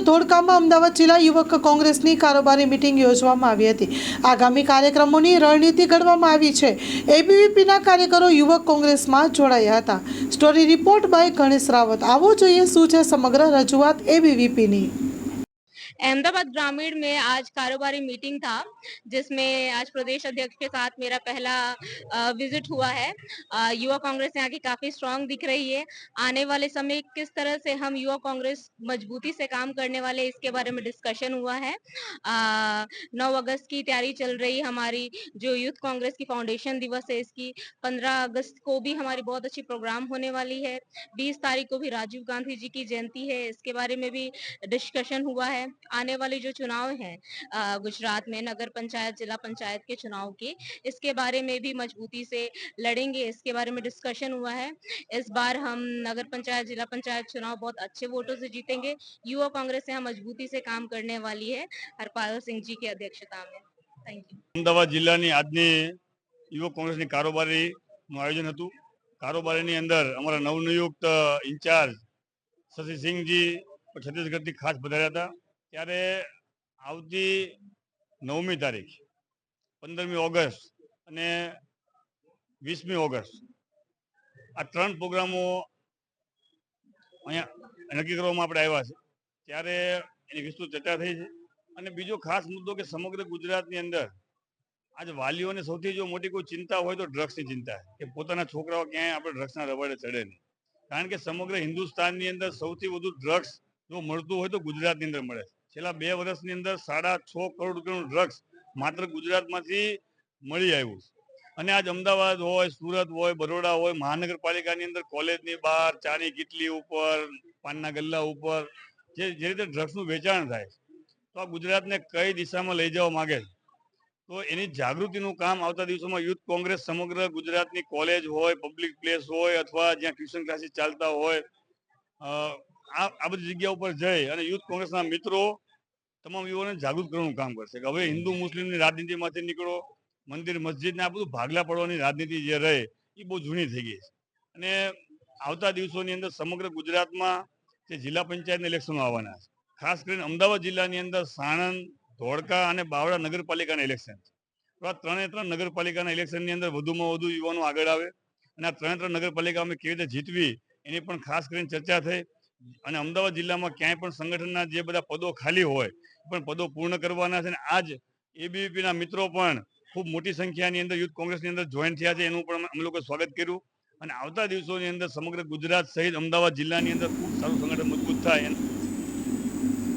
ધોળકામાં અમદાવાદ જિલ્લા યુવક કોંગ્રેસની કારોબારી મીટિંગ યોજવામાં આવી હતી। આગામી કાર્યક્રમોની રણનીતિ ઘડવામાં આવી છે। એબીવીપીના કાર્યકરો યુવક કોંગ્રેસમાં જોડાયા હતા। Story report by Ganesh Rawat. આવો જોઈએ શું છે સમગ્ર રજૂઆત એબીવીપीની। अहमदाबाद ग्रामीण में आज कारोबारी मीटिंग था, जिसमें आज प्रदेश अध्यक्ष के साथ मेरा पहला विजिट हुआ है। युवा कांग्रेस यहाँ की काफी स्ट्रांग दिख रही है। आने वाले समय किस तरह से हम युवा कांग्रेस मजबूती से काम करने वाले, इसके बारे में डिस्कशन हुआ है। 9 अगस्त की तैयारी चल रही हमारी, जो यूथ कांग्रेस की फाउंडेशन दिवस है, इसकी 15 अगस्त को भी हमारी बहुत अच्छी प्रोग्राम होने वाली है। 20 तारीख को भी राजीव गांधी जी की जयंती है, इसके बारे में भी डिस्कशन हुआ है। आने वाले जो चुनाव हैं गुजरात में नगर पंचायत, जिला पंचायत के चुनाव के, इसके बारे में भी मजबूती से लड़ेंगे, इसके बारे में डिस्कशन हुआ है। इस बार हम नगर पंचायत, जिला पंचायत चुनाव बहुत अच्छे वोटों से जीतेंगे। युवा कांग्रेस यहाँ मजबूती से काम करने वाली है हरपाल सिंह जी की अध्यक्षता में। Thank you. અમદાવાદ જિલ્લાની આજની યુવક કોંગ્રેસની કારોબારીનું આયોજન હતું। કારોબારીની અંદર અમારા નવનિયુક્ત ઇન્ચાર્જ શશિસિંહજી છત્તીસગઢથી ખાસ પધાર્યા હતા। ત્યારે આવતી 9મી તારીખ, 15મી ઓગસ્ટ અને 20મી ઓગસ્ટ આ 3 પ્રોગ્રામો અહીંયા નક્કી કરવામાં આપણે આવ્યા છે। ત્યારે એની વિસ્તૃત ચર્ચા થઈ છે। અને બીજો ખાસ મુદ્દો કે સમગ્ર ગુજરાતની અંદર आज वालीओने सौथी जो मोटी कोई चिंता हो तो ड्रग्स की चिंता है कि पोताना छोकराओ क्या आपणे ड्रग्सना रवाड़े चढ़े नहीं। कारण के समग्र हिंदुस्तान अंदर सौथी वधु ड्रग्स जो मळतुं होय तो गुजरात अंदर मळे। छेल्ला 2 वर्षनी अंदर 6.5 करोड़ रूपियानुं ड्रग्स मात्र गुजरातमांथी मळी आव्युं छे। અને આજ અમદાવાદ હોય, સુરત હોય, બરોડા હોય, મહાનગરપાલિકાની અંદર કોલેજની બહાર ચાની કીટલી ઉપર, પાનના ગલ્લા ઉપર જે રીતે ડ્રગ્સનું વેચાણ થાય તો આ ગુજરાતને કઈ દિશામાં લઈ જવા માંગે છે, તો એની જાગૃતિનું કામ આવતા દિવસોમાં યુથ કોંગ્રેસ સમગ્ર ગુજરાતની કોલેજ હોય, પબ્લિક પ્લેસ હોય અથવા જ્યાં ટ્યુશન ક્લાસીસ ચાલતા હોય આ બધી જગ્યા ઉપર જઈ અને યુથ કોંગ્રેસના મિત્રો તમામ યુવાઓને જાગૃત કરવાનું કામ કરશે કે હવે હિન્દુ મુસ્લિમની રાજનીતિમાંથી નીકળો, મંદિર મસ્જિદને આ બધું ભાગલા પડવાની રાજનીતિ જે રહે એ બહુ જૂની થઈ ગઈ છે। અને આવતા દિવસોની અંદર સમગ્ર ગુજરાતમાં જે જિલ્લા પંચાયતના ઇલેક્શનો આવવાના છે, ખાસ કરીને અમદાવાદ જિલ્લાની અંદર સાણંદ, ધોળકા અને બાવળા નગરપાલિકાના ઇલેક્શન છે। તો આ 3 નગરપાલિકાના ઇલેક્શનની અંદર વધુમાં વધુ યુવાનો આગળ આવે અને આ 3 નગરપાલિકામાં કેવી રીતે જીતવી એની પણ ખાસ કરીને ચર્ચા થઈ। અને અમદાવાદ જિલ્લામાં ક્યાંય પણ સંગઠનના જે બધા પદો ખાલી હોય પણ પદો પૂર્ણ કરવાના છે। અને આજ એબીવીપીના મિત્રો પણ ખૂબ મોટી સંખ્યાની અંદર યુથ કોંગ્રેસની અંદર જોઈન થયા છે, એનું પણ અમે લોકોએ સ્વાગત કર્યું। અને આવતા દિવસોની અંદર સમગ્ર ગુજરાત સહિત અમદાવાદ જિલ્લાની અંદર ખૂબ સારું સંગઠન મજબૂત થાય